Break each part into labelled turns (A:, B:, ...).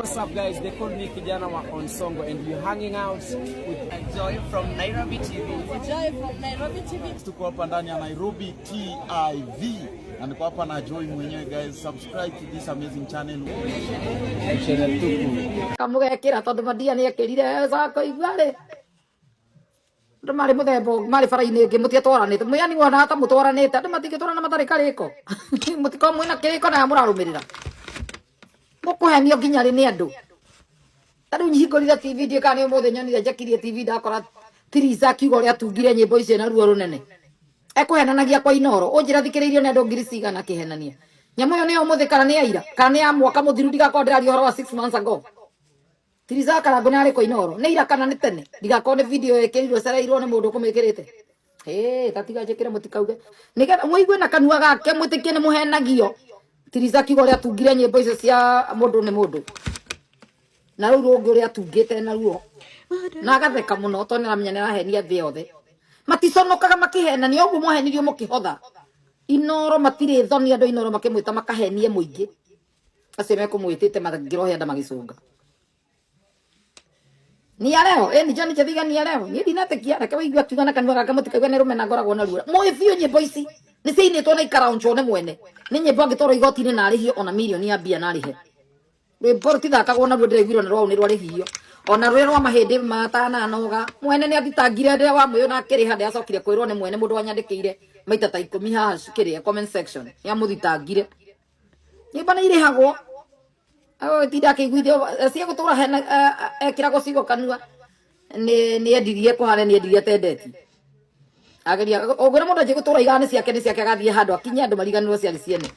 A: What's up guys, they call me Kijana wa Onsongo and we're hanging out with
B: Joy from Nairobi TV.
C: Joy from Nairobi TV.
D: Tuko hapa ndani ya Nairobi TIV. Na niko hapa na Joy mwenyewe guys. Subscribe to this amazing channel.
A: channel tuku.
C: Kamugekira tondu madia ni ekirire zako igwale. Ndu mari muthembo mari faraini ngi mutiatwaranite. Muyani wona hata mutwaranite. Ndu matigitwarana matari kariko. Mutiko mwina kiriko na murarumirira. Mukuhenio nginya ri ni andu. Tadu nyihingurire TV ndi kana umuthe nyonire njakirie TV ndakora TRIZA kiugo ria tungire nyimbo icio na ruo runene. Ekuhenanagia kwa inoro unjira thikiririo ni andu ngiri cigana kihenania. Nyamu yo ni umuthe kana ni aira kana ni ya mwaka muthiru ndigakorwo ndiraria horo wa 6 months ago. TRIZA karango ni ari kwa inoro ni ira kana ni tene ndigakorwo ni video yekirirwo cereirwo ni mundu kumikirite. Tatiga njikire mutikauge nigetha muigue na kanua gake mwitikie ni muhenagio. TRIZA kiugo ria tungire nyimbo icio cia mundu ni mundu. Na riu rungi uria tungite na ruo na agatheka muno to ni ramenya ni arahenia thi yothe maticonokaga makihenania uguo mohenirio mukihotha inoro matire thoni andu inoro makimwita makahenie muingi acio mekumwitite mathingiro nda magicunga ni areo ni John Chethiga ni areo ni ndinatekia reke waigua kiuga na kanua gaka mutikaigua ni rumena ngoragwo na ruo moe biu nyimbo ici ni ciinitwo na ikarauncho ne mwene ni nyimbo angitoro igoti-ini na arihio ona milioni ya mbia na arihe Reporti thakagwo na rwende rwiro na rwao ni rwarihio ona rwe rwa mahindi matana noga mwene ni athitangire ndira wa muyo na akiriha ndi acokire kwirwo ni mwene mundu wanyandikire maita ta 10 haha cikiria comment section ya muthitangire nyimba ni irihagwo tinda kiguithio cia gutura hena ekirago cigo kanua ni endirie kuhane ni endirie tendeti ageria ogwira mundu nje gutura igane ciake agathie handu akinya andu mariganirwo ciari ciene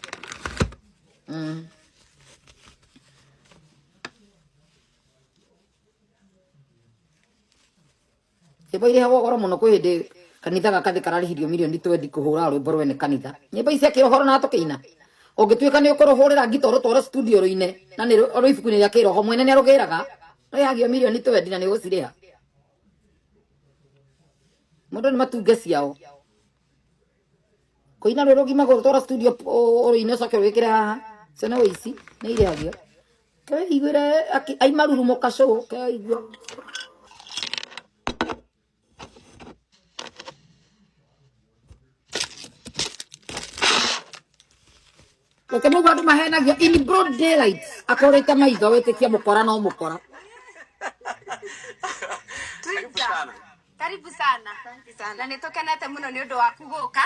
C: Nyimbo iria goro muno kwi hindi kanitha gakathi kararihirio milioni 20 kuhura rwimbo rwene kanitha nyimbo icia kirohoro na tukiina ungituika ni ukuruhurira ngitoro twara studio roine na ni ro ibuku ni ria kiroho mwene ni arugiraga no yagio milioni 20 na ni guciriha mundu ni matunge ciao kuina rwo rugima go twara studio roine coke wikire haha cene wici ni irihagio ke igwire ai maruru mukaco ke igwa Oke mo gadu mahenagio in broad daylight akorete maitho wetikia mukora no mukora
E: Karibu sana. Na nitokenete muno ni undu waku guka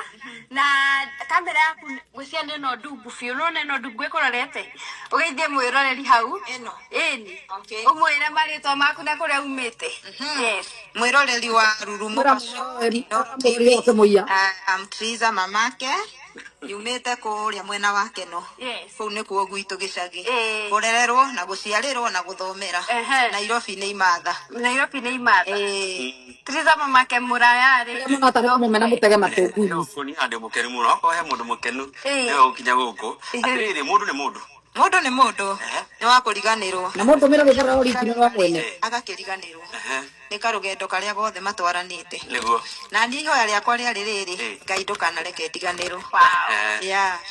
E: na kamera yaku gucia ni no ndubu fiu no ne no ndubu ikurorete ugeithie mwiroreri hau eno eni okay umwire marito maku na kuria umite yes
B: Mwiroreri wa rurumo TRIZA mamake yumite kuria mwena wake no kuu ni kuo gwitu gicagi kurererwo na guciarirwo na guthomera Nairobi ni imatha
E: TRIZA mamake murayari
C: muno ta mo mena mutege matuku
F: ni ande mukeni muno ko he mundu mukenu ni ukinya guku atiriri mundu ni mundu
B: ni wa kuriganirwo
C: na mundu mira gukora origino rwa mwene
B: agakiriganirwo ni karugendo karia gothe matwaranite
F: niguo
B: na ni ihoya riakwa riari riri Ngai ndukanareke ndiganirwo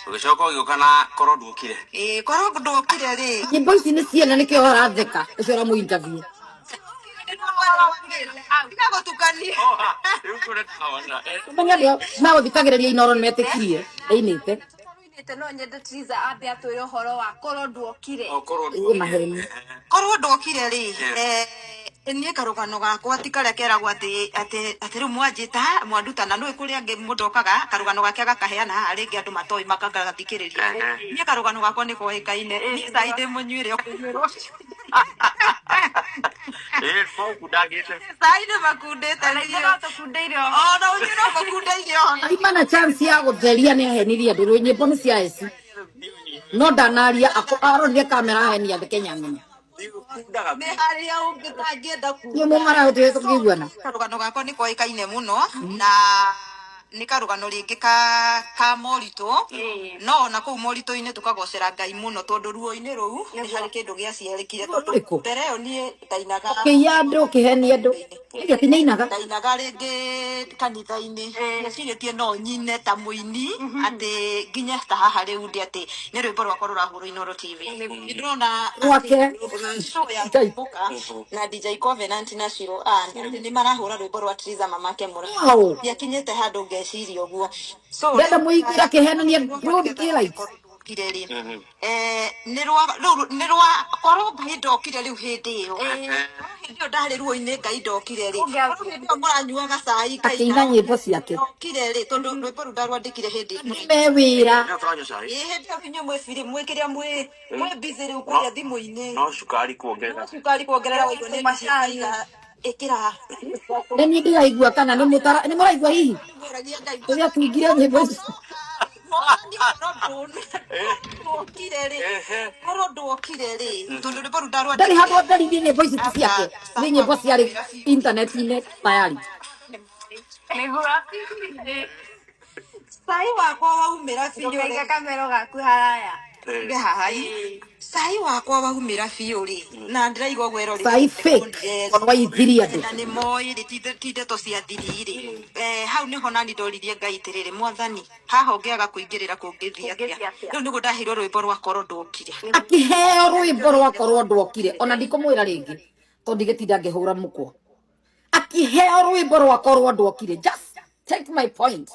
F: ugicoka ugiuka na koro ndukire
B: koro ndukire ri
C: nyimbo ici ni ciana nikio aratheka ucio ra mu interview menya ndio na uthikagiriria inoro nimetikirie einite
E: no nyende TRIZA ambe atwire horo wa koro ndukire
C: maheni
B: koro ndukire ri ni karugano gakwa ti karia keragwo ati ru mwanjita mwandutana no ikuria ngi mundu okaga karugano gake agakaheana hari ngi andu matoi makagathikiriria ni karugano gakwa ni koikaine ni saide munyuire okunyuro saide makundete no unyuro makundeire
C: imana chance ya gutheria ni ahenirie andu nyimbo ni cia eci no ndanaria aronire kamera ahenia the Kenyan
B: meharia ungitangienda ku
C: ni mo mara utuye tukiguana
B: karugano gakwa ni koikaine muno na nĩ karũgano rĩngĩ ka moritũ no na kũu moritũ-inĩ tukagocera Ngai mũno tondũ ruo-inĩ rũu nĩ harĩ kĩndũ gĩaciarĩkire tondũ mbere ĩyo niĩ ndainaga
C: kĩyandũ kĩhenia andũ nĩ ati nĩinaga
B: ndainaga rĩngĩ kanitha-inĩ nĩcirĩtie no nyine ta mũini atĩ nginya ta haha rĩu ndĩ atĩ nĩ rwĩmbo rwakwa rũrahũrwo Inooro TV ndĩrona
C: rwake
B: show ya Kumbuka na DJ Covenant na Shiro nĩ marahũra rwĩmbo rwa TRIZA mamake mũra nĩakinyĩte handũ ngeciria ũguo so
C: ndenda mũingĩra kĩhenania road daylight
B: nĩ rwa korwo Ngai ndokire rĩu hĩndĩ ĩyo hĩndĩ ĩyo ndarĩ ruo-inĩ Ngai ndokire rĩ hĩndĩ ĩyo mũranyuaga cai
C: akĩina nyĩmbo ciake
B: ndokire rĩ tondũ rwĩmbo rũu ndarwandĩkire hĩndĩ
C: me wĩra
B: hĩndĩ ĩyo inyuĩ mwĩ biri mwĩ kĩrĩa mwĩ busy rĩu kũrĩa thimũ-inĩ
F: no cukari kuongerera
B: ũguo nĩ macaiga ĩkĩra
C: nĩ niĩ ndĩraigua kana nĩ mũraigua hihi rĩrĩa tũingire nyĩmbo ici ndarĩ handũ ndarithie nyĩmbo ici ti ciake nĩ nyĩmbo ciarĩ intaneti-inĩ tayari
B: cai wakwa waumĩra
E: Njoiga kamero gaku haraya.
B: cai wakwa waumĩra biũ rĩ na ndĩraigua gwero
C: cai fake ona waithiria andũ
B: na nĩ moĩ ti ndeto cia thiri rĩ hau nĩho nani ndoririe Ngai atĩrĩrĩ Mwathani haha ũngĩaga kũingĩrĩra kũngĩthiĩ atĩa rĩu nĩguo ndaheirwo rwĩmbo rwakorwo ndokire
C: akĩheo rwĩmbo rwakorwo ndokire ona ndikũmwĩra rĩngĩ tondũ ndigĩtinda ngĩhũra mũkwa akĩheo rwĩmbo rwakorwo ndokire just take my point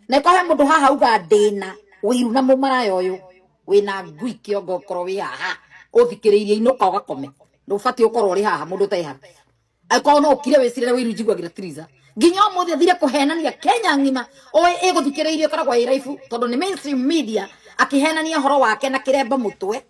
C: na ĩkohe mũndũ haha uga ndĩna ũiru na mũmaraya ũyũ wĩna ngui kĩongo ũkorwo wĩ haha ũthikĩrĩirie inũka ũgakome ndũbatiĩ ũkorwo ũrĩ haha mũndũ ũtarĩ happy angĩkorwo no ũkire wĩcirĩre ũiru njiguagĩra TRIZA nginya ũmũthĩ athire kũhenania Kenya ng'ima oĩ ĩgũthikĩrĩirie koragwo ĩ raibu tondũ nĩ mainstream media akĩhenania ũhoro wake na kĩremba mũtwe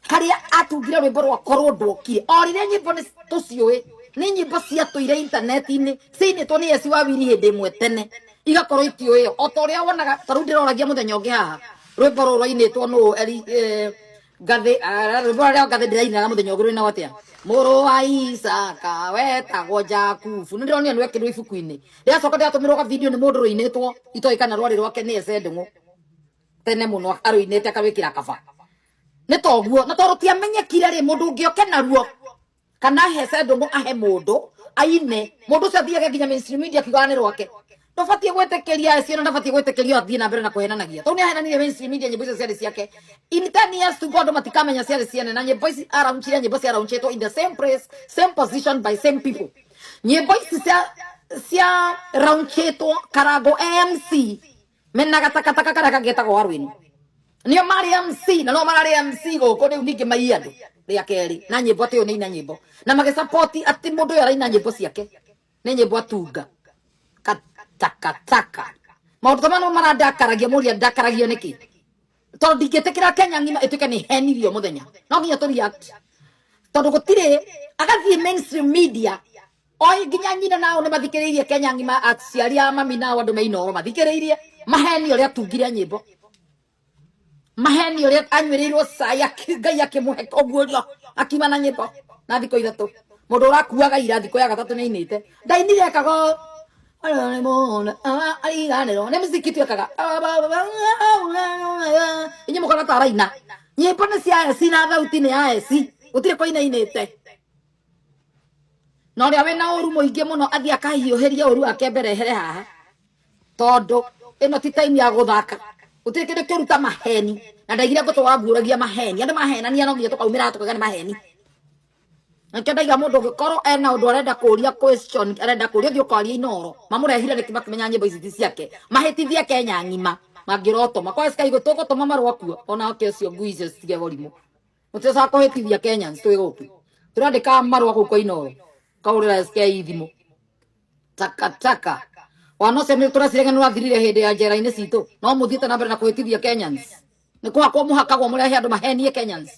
C: harĩa atungire rwĩmbo rwakorwo ndokire o rĩrĩa nyĩmbo nĩ tũciũĩ nĩ nyĩmbo cia tũire intaneti-inĩ ciinĩtwo nĩ Yesi wa Wili hĩndĩ ĩmwe tene igakorwo itiũĩ o ta ũrĩa wonaga ta rĩu ndĩroragia mũthenya ũngĩ haha rwĩmbo rũrũ rwainĩtwo nũ rwĩmbo rũrĩa Ngathĩ ndĩrainaga mũthenya ũngĩ rwĩna atĩa mũrũ wa Isaka wetagwo Jakubu nĩ ndĩronio nĩ wekĩrwo ibuku-inĩ rĩacoka ndĩratũmĩrwo ga video nĩ mũndũ rũinĩtwo itoĩ kana rwarĩ rwake nĩ Ece Ndung'u tene mũno arũinĩte akarwĩkĩra kaba nĩ toguo na tondũ tiamenyekire rĩ mũndũ ũngĩ oke naruo kana Ece Ndung'u ahe mũndũ aine mũndũ ũcio athiage nginya mainstream media kiugaga nĩ rwake ndũbatiĩ gwĩtĩkĩria Ece na ndabatiĩ gwĩtĩkĩria athiĩ na mbere na kũhenanagia tondũ nĩahenanirie mainstream media nyĩmbo icio ciarĩ ciake in 10 years to go andũ matikamenya ciarĩ ciene na nyĩmbo ici araunchire nyĩmbo cia raunchĩtwo in the same place same position by same people nyĩmbo ici cia raunchĩtwo Karango MC mena gatakataka karĩa kangĩtagwo Warwin nĩo marĩ MC na no mararĩ MC gũkũ rĩu ningĩ mai andũ rĩa kerĩ na nyĩmbo atĩ ũyũ nĩ ina nyĩmbo na magĩsupport atĩ mũndũ ũyũ araina nyĩmbo ciake nĩ nyĩmbo atunga takataka maũndũ ta no marandakaragia mũria ndakaragio nĩkĩ tondũ ndingĩtĩkĩra Kenya ng'ima ĩtuĩke nĩ henirio mũthenya no nginya tũ react tondũ gũtirĩ agathiĩ mainstream media oi nginya nyina nao nĩ mathikĩrĩirie Kenya ng'ima aciari a mami nao andũ mainoro mathikĩrĩirie maheni ũrĩa atungire nyĩmbo maheni ũrĩa anyuĩrĩirwo cai Ngai akĩmũhe ũguo akiuma na nyĩmbo na thikũ ithatũ mũndũ ũrakuaga ira thikũ ya gatatũ nĩ ainĩte ndainire ekaga nĩ muziki tuekaga inye mũkona ta araina nyĩmbo nĩ cia Eci na thauti nĩ ya Eci gũtirĩ kũinainĩte na ũrĩa wĩna ũru mũingĩ mũno athiĩ akahiũhĩria ũru wake mbere ehere haha tondũ ĩno ti time ya gũthaka gũtirĩ kĩndũ kĩruta maheni na ndaigire ngũtũra nguũragia maheni andũ mahenania no nginya tũkaumĩra tũkauga nĩ maheni nakĩo ndaiga mũndũ ũngĩkorwo ena ũndũ arenda kũũria question arenda kũũria ũthiĩ ũkaria Inooro mamũrehire nĩkĩ makĩmenya nyĩmbo ici ti ciake mahĩtithie Kenya ng'ima mangĩrotoma kwa Sky tũgũtũma marũa kuo ona oke ũcio ngui icio citige gũrimũ mũticoka kũhĩtithia Kenyans twĩ gũkũ tũrandĩka marũa gũkũ Inooro kaũrĩra Sky thimũ takataka wanoce nĩ tũracirega nĩ wathirire hĩndĩ ya njera-inĩ citũ no mũthiĩte na mbere na kũhĩtithia Kenyans nĩ kũhakwo mũhakagwo mũrehe andũ mahenie Kenyans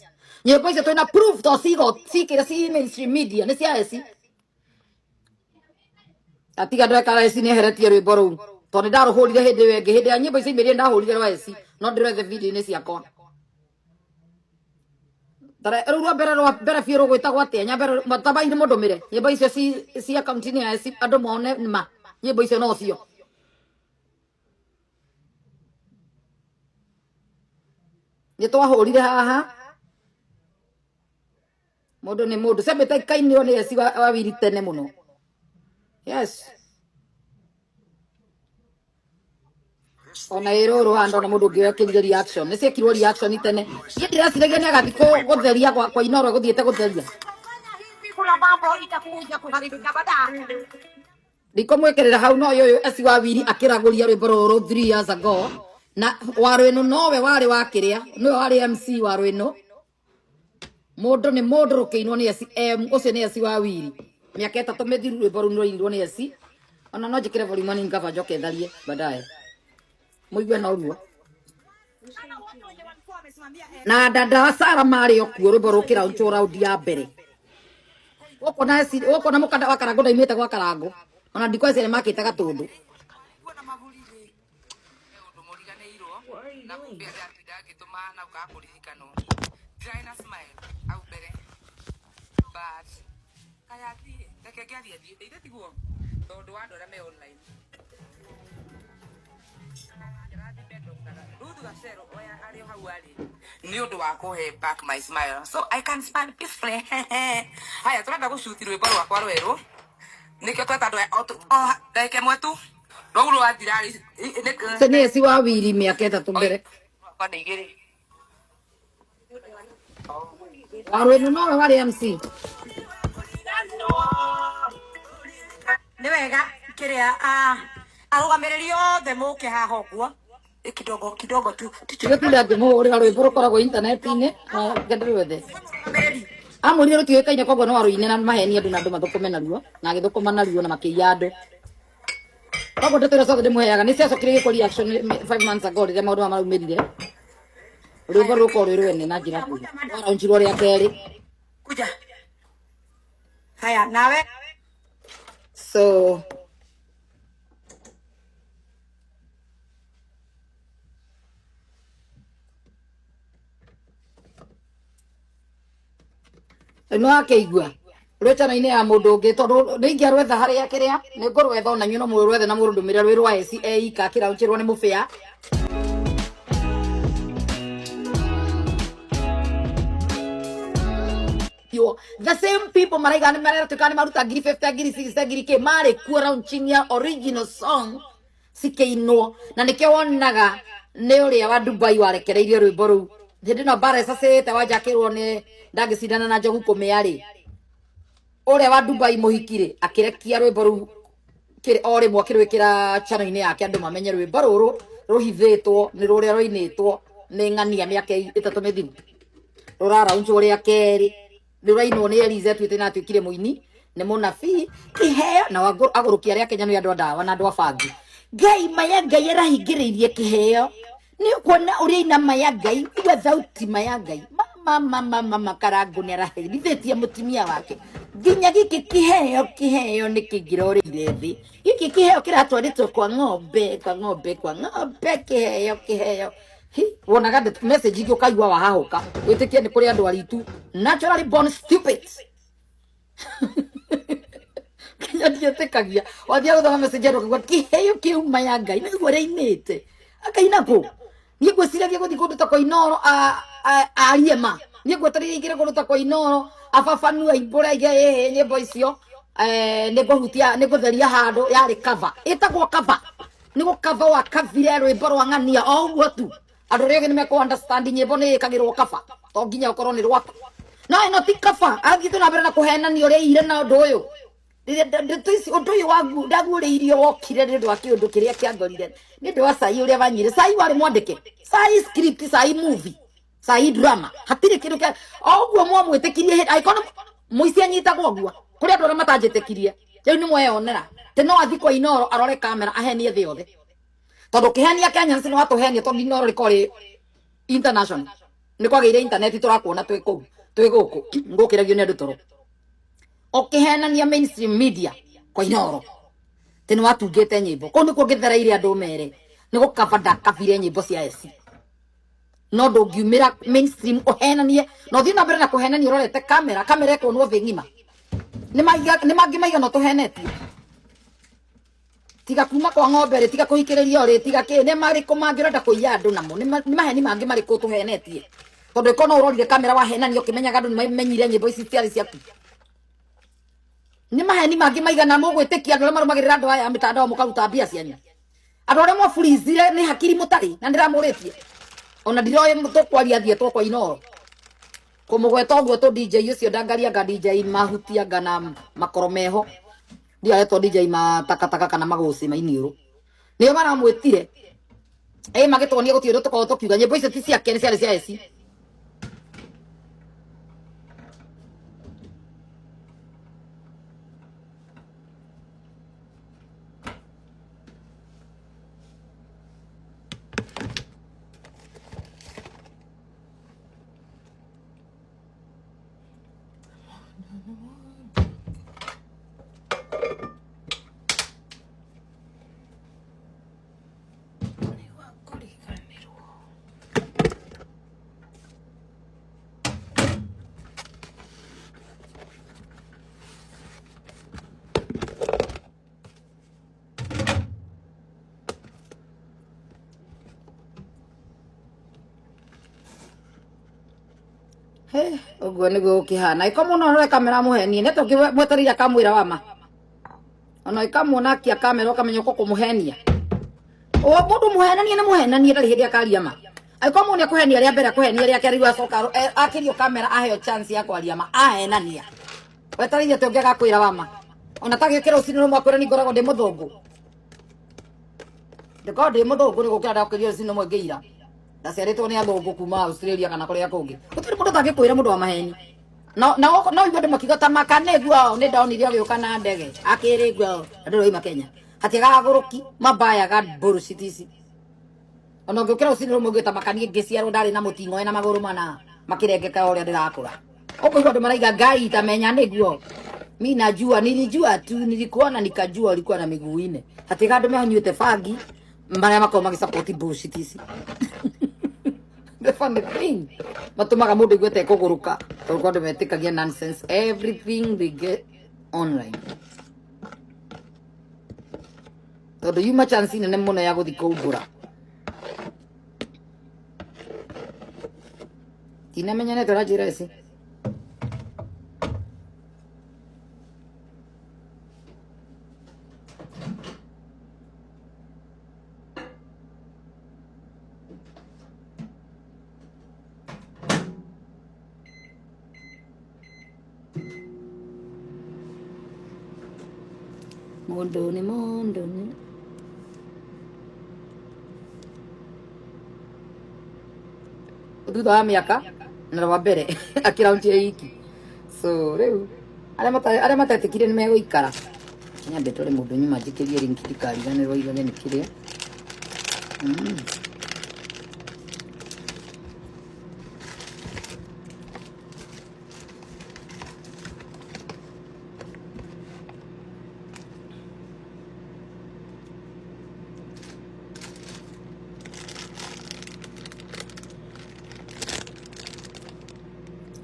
C: nyĩmbo icio twĩna proof to cikĩra ci mainstream media nĩ cia Eci atiga ndweka Eci nĩ eheretie rwĩmbo rũu tondũ ndarũhũrire hĩndĩ ĩyo ĩngĩ hĩndĩ ya nyĩmbo icio imĩrĩa ndahũrire rwa Eci no ndĩrethe video-inĩ ciakwa rĩu rwa mbere biũ rũgwĩtagwo atĩa nyambere matabai-inĩ mũndũmĩre nyĩmbo icio ci akaunti-inĩ ya Eci andũ mone ma nyĩmbo icio no cio Ni twahurire haha. Mundu ni mundu. Sembe taikainio ni esi wa wiri tene muno. Yes. Ona iroro hando na mundu ngiyekirire reaction. Ni sekirwo reaction itene. Ye ndiracirege ni agathiko gutheria kwa inoro guthiete gutheria.
B: Kuna mambo itakuja kuharibika baadaye.
C: Ndikomwekerera hau no yoyo esi wa wiri akiraguria rwimbo ruru 3 years ago. Na warweno nowe wari wakiria. No wari MC warweno. Mundu ni mundu rukiinwo ni esi ucio ni esi wa wiri. Miaka 3 mithiru rwimbo ru nirwo ni esi. Ona no njikire volume ni ngava njoke tharie baadaye. Muigwe na uruo. Na dada Sara mari okuo rwimbo rukira unchora udia mbere. Woko na mukanda wa karango ndaimite gwa karango. Ona ndikwese ni makite gatundu.
G: Niudu wa kuhe back my smile so I can smile peacefully. Haya turenda gushuti rwimbo rwakwa rweru nikio tweta ndwe ndeke mwetu rwuru wa thirari
C: Sene si wa wiri miaka 3 mbere.
G: kwa ndigiri
C: Warweno no wari MC.
B: Ni wega kiria arugamiriryo the muke haha ogwo kidogo kidogo tu
C: Tugetira thimu uri rwimbo rukoragwo internet-ini ngendere amuri rutio kaine kogo no waruine na maheni andu na andu mathukume naruo na agithukuma naruo na makiya andu kogo ndetera so ndimuheaga ni ciacokire giko reaction 5 months ago rire maundu maraumirire rwimbo ruko rwirwene na njira ku waraunjirwo ria keri
B: kuja haya nawe
C: so no akeigua rwetana-ini ya mundu ungi tondu ningia rwetha haria kiria ni ngurwetha ona nyuno mu rwethe na mundu mira rwi rwa SEA ka kiraunchirwo ni mufia yo the same people maraiga ni marera tukani maruta ngiri 50 ngiri 60 ngiri ke mari ku raunchinia original song sikeino na nikio wonaga ni uria wa Dubai warekereirie rwimbo ru hindi no bare sasete wajakirwo ni ndagicidana na njogu kumeari uria wa Dubai muhikire akirekia rwimbo ru kire ore mwakirwikira channel-ini yake andu mamenye rwimbo ruru ruhithitwo ni ruria ruinitwo ni ng'ania miaka 3 mithiru rurara unchu uria keri rurainwo ni Eliza twite na twikire muini ni munabii kiheo na agurukia ria Kenya ni andu ndawa na andu afangi ngai maya ngai arahingiririe kiheo ni kuona uria ina maya ngai igwe thauti maya ngai mama karangu ni araherithitie mutimia wake nginya giki kiheo ni kingirorire thi giki kiheo kiratwaritwo kwa ng'ombe kiheo wonaga the message igio kaigwa wahahuka witikie ni kuri andu aritu naturally born stupid kinya ndietikagia wathia guthoma message ero kigwa kiheo kiuma ya ngai ni gore inite akaina ko ni gwiciragia guthi kundu ta koinoro ariema ni gweterire igire kundu ta koinoro ababanua ibura ige nyimbo icio ni guhutia ni gutheria handu yari cover itagwo cover ni go cover wa kavire rwimbo rwa ng'ania o uguo tu andu rege ni meko understand nyimbo ni ikagirwo cover to nginya ukorwo ni rwako no ino ti cover athithu na mbere na kuhenania uria ire na undu uyu ndituici undu uyu wagu ndaguriirio wokire ni ndu aki undu kiria kiangorire ni ndu wa sai uria banyire sai wari mwandike sai script sai movie sai drama hatire kindu kia oguo mwamwitikirie icon muici anyitagwo oguo kuri andu aria matanjitikirie riu ni mweyonera te no athi kwa inoro arore kamera ahenie thi yothe tondu kihenia Kenya ni watuhenia tondu inoro rikori international ni kwageire internet turakuona twi kuu twi guku ngukiragio ni andu toro okihenania mainstream media kwa inoro te ni watungite nyimbo ko ni kuongethereire andu mere ni gukabanda kabire nyimbo cia esi no ndungiumira mainstream uhenanie no thi na mbere na kuhenania urorete kamera ikuonwo thi ngima ni mangi maiga no tuhenetie tiga kuma kwa ng'ombe tiga kuhikiriria ri tiga kene mari kumangirenda kuiya andu namo ni maheni mangi mari kutuhenetie tondu ikono urorire kamera wahenania ukimenyaga andu nimenyire nyimbo ici ciari ciaku ni maheni mangi maigana mugwitikia andu marumagirira andu aya mitandao mukaruta mbia cianyu andu aria mwafurizire ni hakiri mutari na ndiramuritie ona ndiroe mutukwaria thie to kwa inoro kumugweta uguo to DJ ucio ndangaria ga DJ mahutia ngana makoro meho ndio ayeto DJ matakataka kana maguci mainiuru nio maramwitire magitonia gutiro tukao tukiuga nyimbo icio ti ciake ni ciari cia eci uguo niguo kihana iko muno rore kamera muhenie ne toki mweterira kamwira wama ona ikamwona kia kamera ukamenya uko kumuhenia o mundu muhenania ni muhenania ndari hindi akaria ma aiko muone kuhenia ria mbere kuhenia ria keri wa soka akirio kamera aheo chance ya kwaria ma ahenania weterire toki agakwira wama ona tagikira ucini mwakwira ni ngorago ndi muthungu ndiko ndi muthungu ni gukira ndakirio ucini mwe ngeira ndaciaritwo ni athungu kuma Australia kana kuria kungi gutiri mundu tangikwira mundu wa maheni no igwe ndimakiga ta makanegua ni ndaonire agioka na ndege akirigwa andu roima Kenya hatiga guruki mabaya ga bullshit ici ona ngukira ucini rumwe ngita makanie ngiciarwo ndari na mutingo ena maguru mana makirengeka uria ndirakura uko andu maraiga ngai tamenya niguo mimi najua nilijua tu nilikuona nikajua ulikuwa na miguu ine hatiga andu mehanyuite fagi mbaya makoma magisupport bullshit ici the funny thing matumaga mundu igwete kuguruka tondu andu metikagia nonsense everything they get online tondu yuma chance nene muno ya guthi kumbura tinamenya ne tora njira ici Mondoni thutha wa miaka na wa mbere akirauntia iki so riu aria matatikire ni meguikara nyambe tore mundu nyuma njikirie ringi tikariganirwo igane ni kiria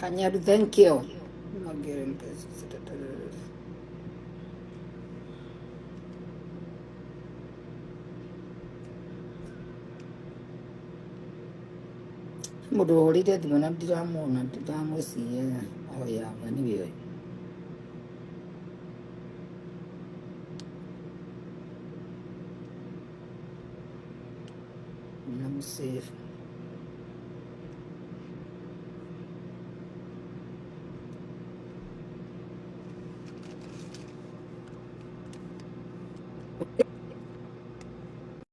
C: Kanyaru, thank you. Mudo holiday di mana dijamu sih ya. Oh ya, ini biar. Namu safe.